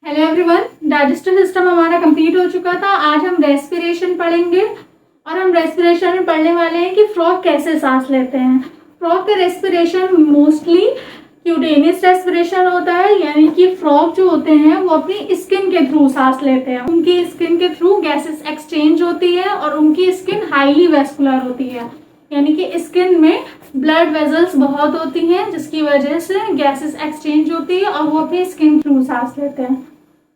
Hello everyone, digestive system हमारा complete हो चुका था। आज हम रेस्पिरेशन पढ़ेंगे और हम रेस्पिरेशन में पढ़ने वाले हैं कि फ्रॉग कैसे सांस लेते हैं। फ्रॉग का रेस्पिरेशन मोस्टली क्यूटेनियस रेस्पिरेशन होता है, यानी कि फ्रॉग जो होते हैं वो अपनी स्किन के थ्रू सांस लेते हैं। उनकी स्किन के थ्रू गैसेस एक्सचेंज होती है और उनकी स्किन हाईली वेस्कुलर होती है, यानी कि स्किन में ब्लड वेजल्स बहुत होती हैं जिसकी वजह से गैसेस एक्सचेंज होती है और वो अपनी स्किन थ्रू सांस लेते हैं।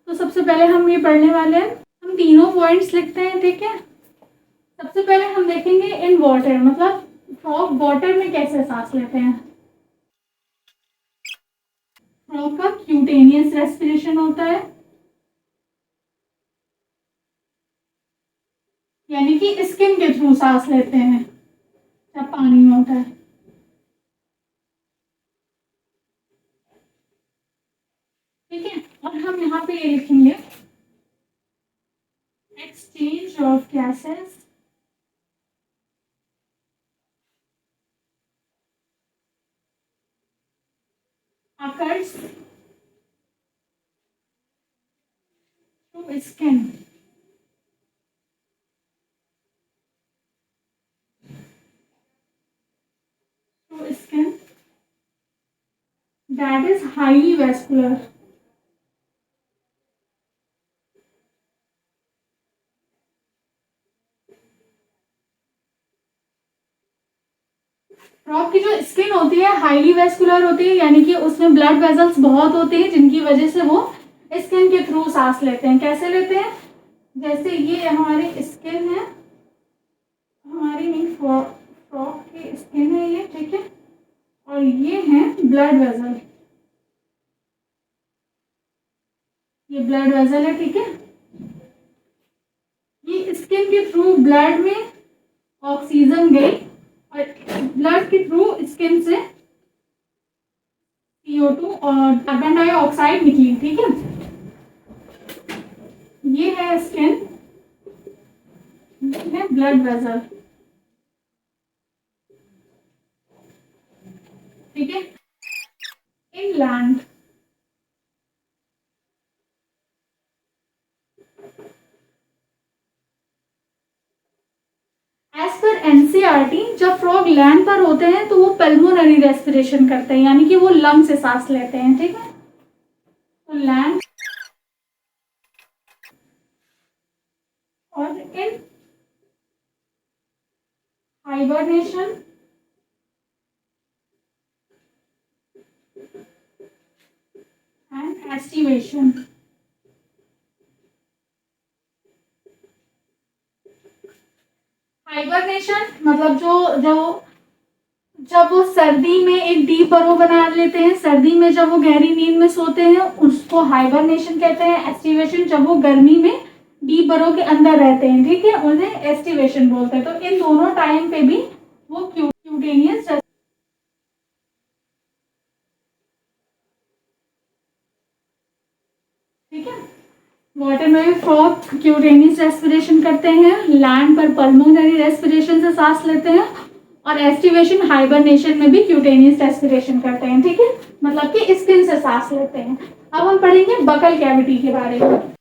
तो सबसे पहले हम ये पढ़ने वाले हैं, हम तीनों पॉइंट्स लिखते हैं, ठीक है। सबसे पहले हम देखेंगे इन वाटर, मतलब फ्रॉग वाटर में कैसे सांस लेते हैं। फ्रॉग का क्यूटेनियस रेस्पिरेशन होता है, यानी कि स्किन के थ्रू सांस लेते हैं जब पानी में होता है, ठीक है। और हम यहाँ पे ये लिखेंगे exchange of gases occurs through skin. Through skin that is highly vascular. Frog की जो स्किन होती है हाईली वेस्कुलर होती है, यानी कि उसमें ब्लड वेजल्स बहुत होते हैं जिनकी वजह से वो स्किन के थ्रू सांस लेते हैं। कैसे लेते हैं, जैसे ये हमारी स्किन है, हमारी फ्रॉग की स्किन है ये, ठीक है, और ये है ब्लड वेजल, ये ब्लड वेजल है, ठीक है। ये स्किन के थ्रू ब्लड में ऑक्सीजन गई और ब्लड के थ्रू स्किन से CO2 और कार्बन डाइऑक्साइड निकली, ठीक है। ये है स्किन, ये है ब्लड वेजल, ठीक है। इन लैंड एज पर एनसीईआरटी, जब फ्रॉग लैंड पर होते हैं तो वो पल्मोनरी रेस्पिरेशन करते हैं, यानी कि वो लंग से सांस लेते हैं, ठीक है। तो लैंड और इन हाइबरनेशन एंड एस्टिवेशन। हाइबरनेशन मतलब जो जो जब वो सर्दी में एक डीप बरो बना लेते हैं, सर्दी में जब वो गहरी नींद में सोते हैं उसको हाइबरनेशन कहते हैं। एस्टिवेशन जब वो गर्मी में डीप बरो के अंदर रहते हैं, ठीक है, उन्हें एस्टिवेशन बोलते हैं। तो इन दोनों टाइम पे भी वो क्यूटेनियस, ठीक है। वाटर में भी फ्रॉग क्यूटेनियस रेस्पिरेशन करते हैं, लैंड पर पल्मोनरी रेस्पिरेशन से सांस लेते हैं और एस्टिवेशन हाइबरनेशन में भी क्यूटेनियस रेस्पिरेशन करते हैं, ठीक है, मतलब कि स्किन से सांस लेते हैं। अब हम पढ़ेंगे बकल कैविटी के बारे में।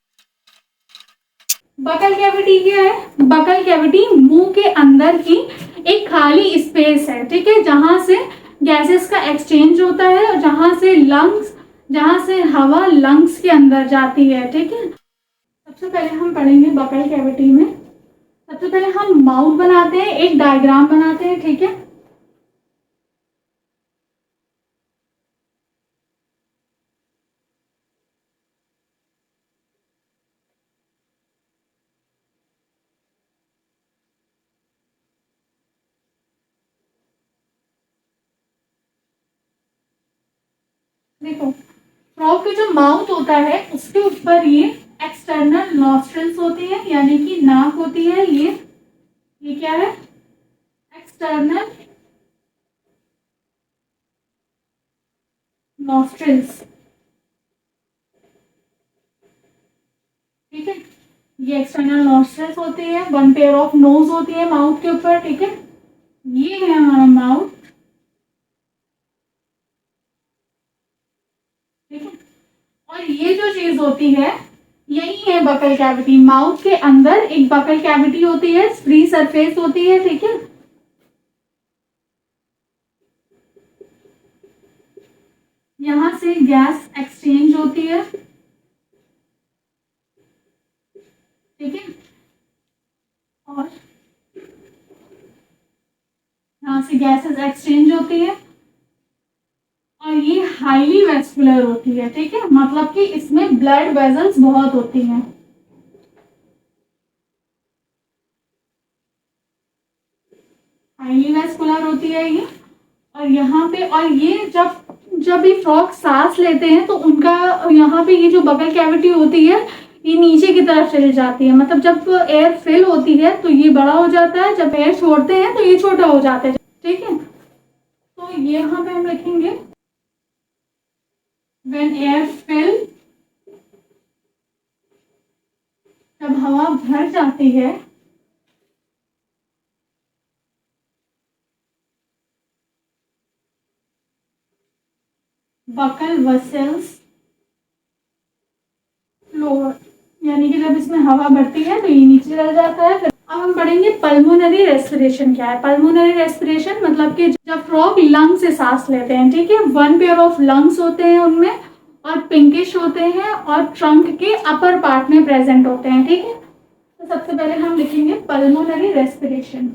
बकल कैविटी क्या है, बकल कैविटी मुंह के अंदर की एक खाली स्पेस है, ठीक है, जहां से गैसेस का एक्सचेंज होता है और जहां से हवा लंग्स के अंदर जाती है, ठीक है। सबसे पहले हम पढ़ेंगे बकल कैविटी में। सबसे पहले हम माउथ बनाते हैं, एक डायग्राम बनाते हैं, ठीक है। देखो, फ्रॉग का जो माउथ होता है उसके ऊपर ये एक्सटर्नल नॉस्ट्रल्स होती है, यानी कि नाक होती है। ये क्या है, एक्सटर्नल नॉस्ट्रल्स, ठीक है। ये एक्सटर्नल नॉस्ट्रल्स होती है, वन पेयर ऑफ नोज होती है माउथ के ऊपर, ठीक है। ये है हमारा माउथ, ठीक है। और ये जो चीज चीज होती है, यही है बकल कैविटी। माउथ के अंदर एक बकल कैविटी होती है, फ्री सरफेस होती है, ठीक है। यहां से गैस एक्सचेंज होती है, ठीक है। और यहां से गैसेस एक्सचेंज होती है, और ये हाईली वेस्कुलर होती है, ठीक है। मतलब कि इसमें ब्लड वेजल्स बहुत होती हैं। हाईली वेस्कुलर होती है ये। और यहाँ पे, और ये जब जब ये फ्रॉग सांस लेते हैं तो उनका यहाँ पे ये जो बगल कैविटी होती है ये नीचे की तरफ चली जाती है। मतलब जब एयर फिल होती है तो ये बड़ा हो जाता है, जब एयर छोड़ते हैं तो ये छोटा हो जाता है, ठीक है। तो ये यहाँ पे हम लिखेंगे व्हेन एयर फिल, जब हवा भर जाती है, बकल वेसल्स लोअर, यानी कि जब इसमें हवा भरती है तो ये नीचे चला जाता है। अब हम पढ़ेंगे पल्मोनरी रेस्पिरेशन क्या है। पल्मोनरी रेस्पिरेशन मतलब कि जब फ्रॉग लंग से सांस लेते हैं, ठीक है। वन पेयर ऑफ लंग्स होते हैं उनमें, और पिंकिश होते हैं, और ट्रंक के अपर पार्ट में प्रेजेंट होते हैं, ठीक है। तो सबसे पहले हम लिखेंगे pulmonary respiration.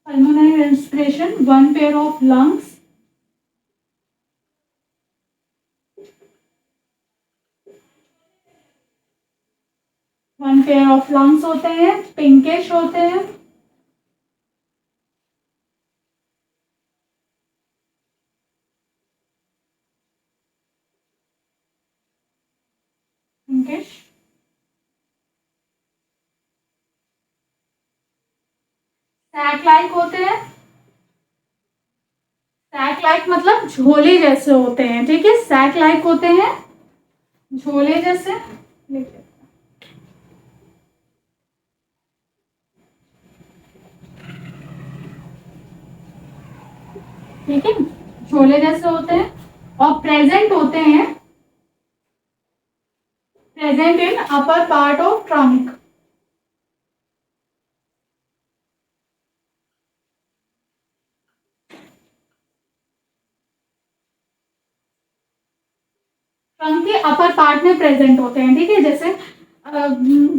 Pulmonary respiration, one pair of lungs, one pair of lungs होते हैं, पिंकिश होते हैं, पिंकिश। सैक लाइक होते हैं, सैक लाइक मतलब झोले जैसे होते हैं, ठीक है। सैक लाइक होते हैं, झोले जैसे, ठीक है, झोले जैसे होते हैं, और प्रेजेंट होते हैं, present in upper part of trunk. Trunk के अपर पार्ट में प्रेजेंट होते हैं, ठीक है। जैसे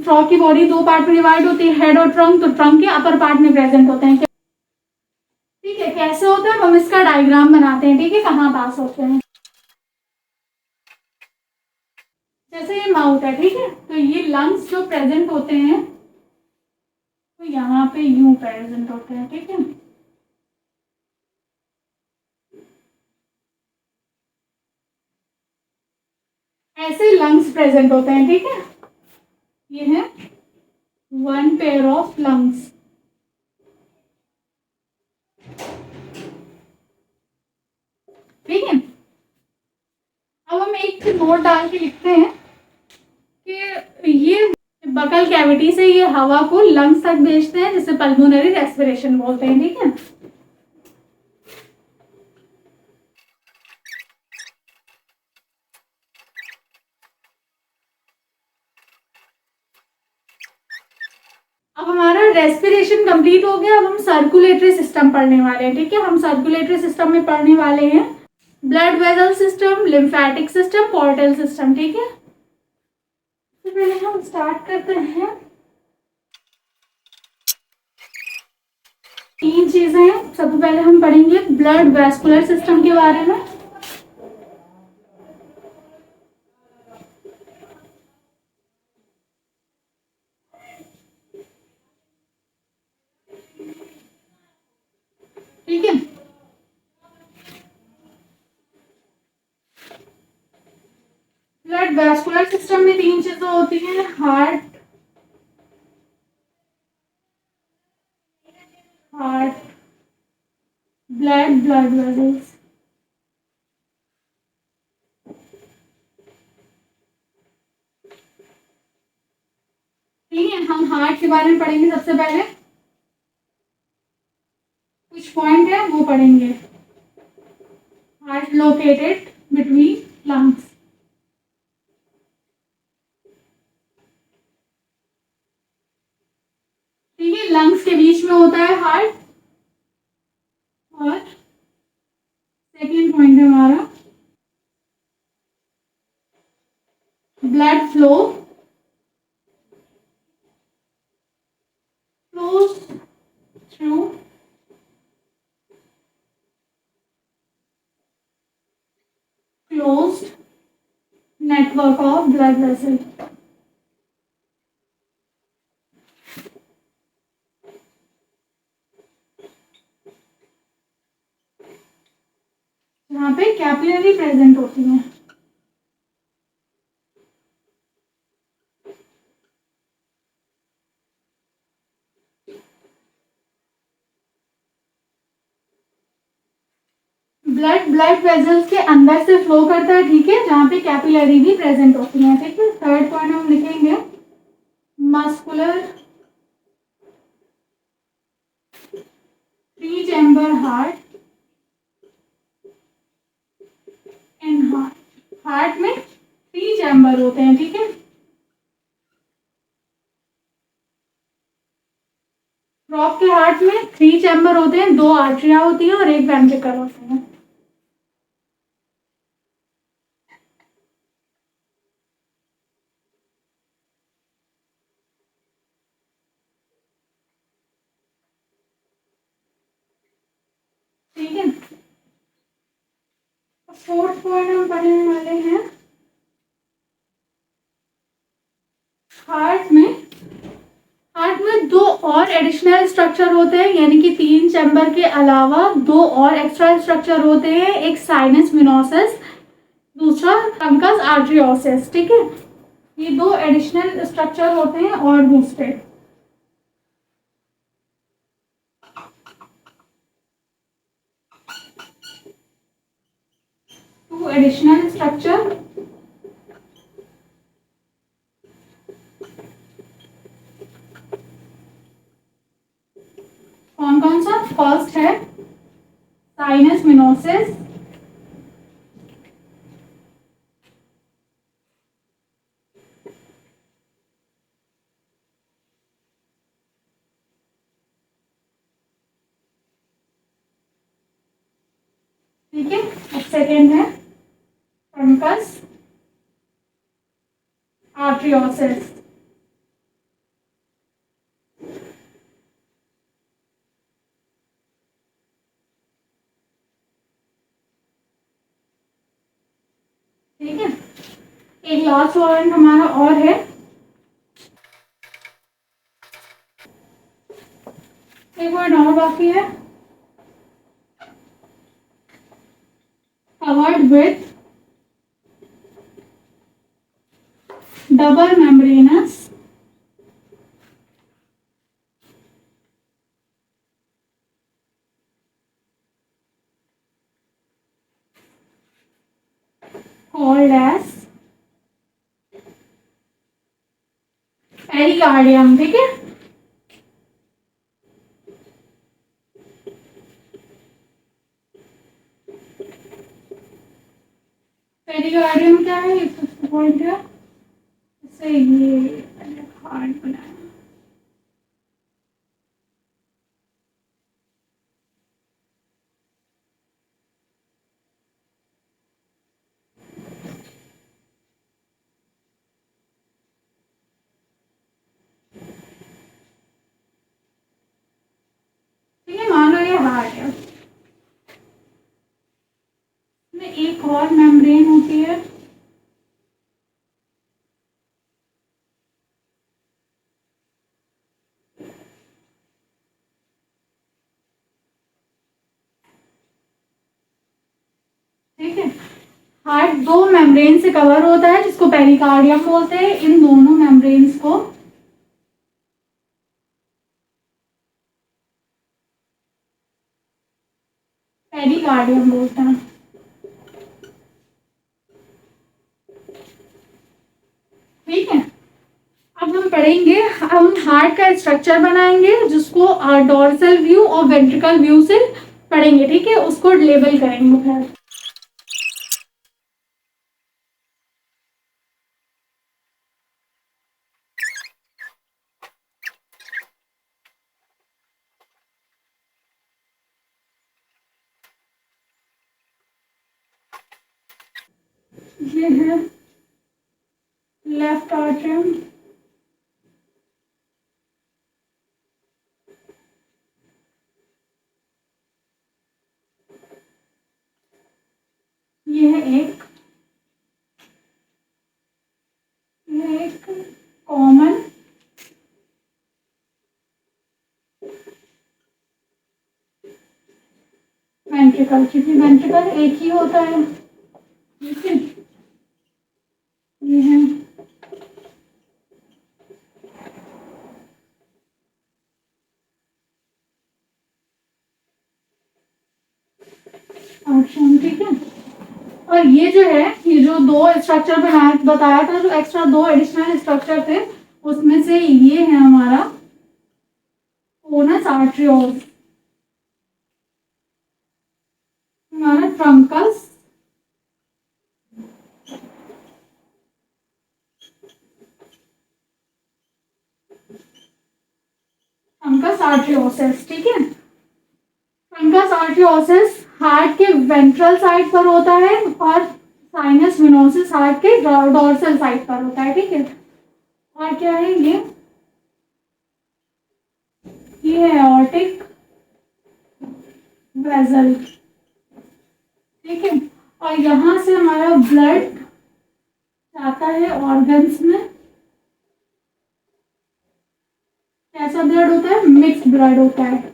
फ्रॉग की बॉडी दो पार्ट में डिवाइड होती है, हेड और ट्रंक, तो ट्रंक के अपर पार्ट में प्रेजेंट होते हैं, ठीक है। कैसे होता है हम इसका डायग्राम बनाते हैं, ठीक है, कहाँ पास होते हैं। जैसे ये माउथ है, ठीक है, तो ये लंग्स जो प्रेजेंट होते हैं तो यहाँ पे यूं प्रेजेंट होते हैं, ठीक है। ऐसे लंग्स प्रेजेंट होते हैं, ठीक है। ये है वन पेयर ऑफ लंग्स, ठीक है। अब हम एक नोट डाल के लिखते हैं कि ये बकल कैविटी से ये हवा को लंग्स तक भेजते हैं, जिसे पल्मोनरी रेस्पिरेशन बोलते हैं, ठीक है। अब हमारा रेस्पिरेशन कंप्लीट हो गया। अब हम सर्कुलेटरी सिस्टम पढ़ने वाले हैं, ठीक है। हम सर्कुलेटरी सिस्टम में पढ़ने वाले हैं blood vessel system, lymphatic system, portal system, ठीक है। तो पहले हम स्टार्ट करते हैं। तीन चीजें हैं। सबसे पहले हम पढ़ेंगे ब्लड वेस्कुलर सिस्टम के बारे में। ठीक है, ब्लड वेस्कुलर सिस्टम में तीन चीजें होती हैं, हार्ट, हार्ट blood vessels. ठीक है, हम हार्ट के बारे में पढ़ेंगे। सबसे पहले कुछ पॉइंट है वो पढ़ेंगे। Heart located between lungs. ठीक है, लंग्स के बीच में होता है हार्ट। और सेकेंड पॉइंट है हमारा blood flow flows through closed network of blood vessels. यहाँ पे कैपिलरी प्रेजेंट होती है। ब्लड वेजल्स के अंदर से फ्लो करता है। ठीक है, जहाँ पे कैपिलरी भी प्रेजेंट होती है। ठीक है, थर्ड पॉइंट हम लिखेंगे muscular three chamber heart in heart में थ्री चैम्बर होते हैं। ठीक है, फ्रॉग के हार्ट में थ्री चैम्बर होते हैं, दो आर्टरिया होती है और एक वेंट्रिकल होते हैं। ठीक है, फोर्थ पॉइंट हम पढ़ने वाले हैं हार्ट में। हार्ट में दो और एडिशनल स्ट्रक्चर होते हैं, यानी कि तीन चैम्बर के अलावा दो और एक्स्ट्रा स्ट्रक्चर होते हैं। एक साइनस मिनोसिस, दूसरा ट्रंकस आर्टरियोसिस। ठीक है, ये दो एडिशनल स्ट्रक्चर होते हैं और दूसरे टू एडिशनल स्ट्रक्चर कौन कौन सा? फर्स्ट है साइनस मिनोसिस, ठीक है, और सेकेंड है ट्रंकस आर्टरियोसिस। ठीक है, एक लास्ट पॉइंट हमारा और है, एक पॉइंट और बाकी है, covered with double membranous called as pericardium. ठीक है, पेरिकार्डियम क्या है? ये पॉइंट है, इससे ये हार्ट बनाया। ठीक है, मान लो ये हार्ट है, इसमें एक और मेम्ब्रेन होती है, ठीक है। हार्ट दो मेम्ब्रेन से कवर होता है जिसको पेरिकार्डियम बोलते हैं। इन दोनों मेम्ब्रेन्स को पेरिकार्डियम बोलते हैं। ठीक है, अब हम पढ़ेंगे, हम हार्ट का स्ट्रक्चर बनाएंगे जिसको डोर्सल व्यू और वेंट्रिकल व्यू से पढ़ेंगे। ठीक है, उसको लेबल करेंगे फिर। ये है लेफ्ट आर्टरियम, ये है एक, ये एक कॉमन वेंट्रिकल, क्योंकि वेंट्रिकल एक ही होता है। ठीक है, ये है आर्टरियम। ठीक है, और ये जो है, ये जो दो स्ट्रक्चर बनाया बताया था, जो एक्स्ट्रा दो एडिशनल स्ट्रक्चर थे, उसमें से ये है हमारा कोनस आर्टरियोल्स, हमारा ट्रंकस ट्रंकस आर्टरियोसिस। ठीक है, ट्रंकस आर्टरियोसिस हार्ट के वेंट्रल साइड पर होता है और साइनस विनोसिस हार्ट के डोर्सल साइड पर होता है। ठीक है, और क्या है ये है ऑर्टिक वेसल। ठीक है, और यहाँ से हमारा ब्लड जाता है ऑर्गन्स में। कैसा ब्लड होता है? मिक्स ब्लड होता है।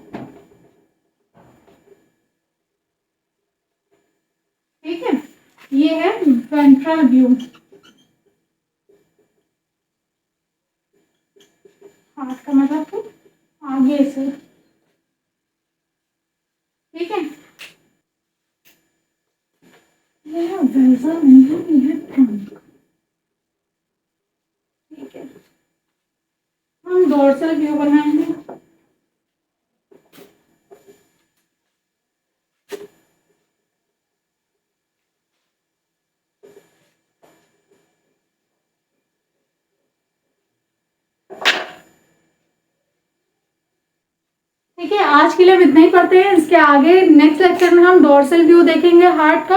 ठीक है, ये है वेंट्रल व्यू, हार्ट का मतलब तो आगे से। ठीक है, ये है वेसल नहीं है, ये है ट्रंक। ठीक है, हम डोर्सल व्यू बनाएंगे। ठीक है, आज के लिए हम इतना ही पढ़ते हैं। इसके आगे नेक्स्ट लेक्चर में हम डोर्सल व्यू देखेंगे हार्ट का।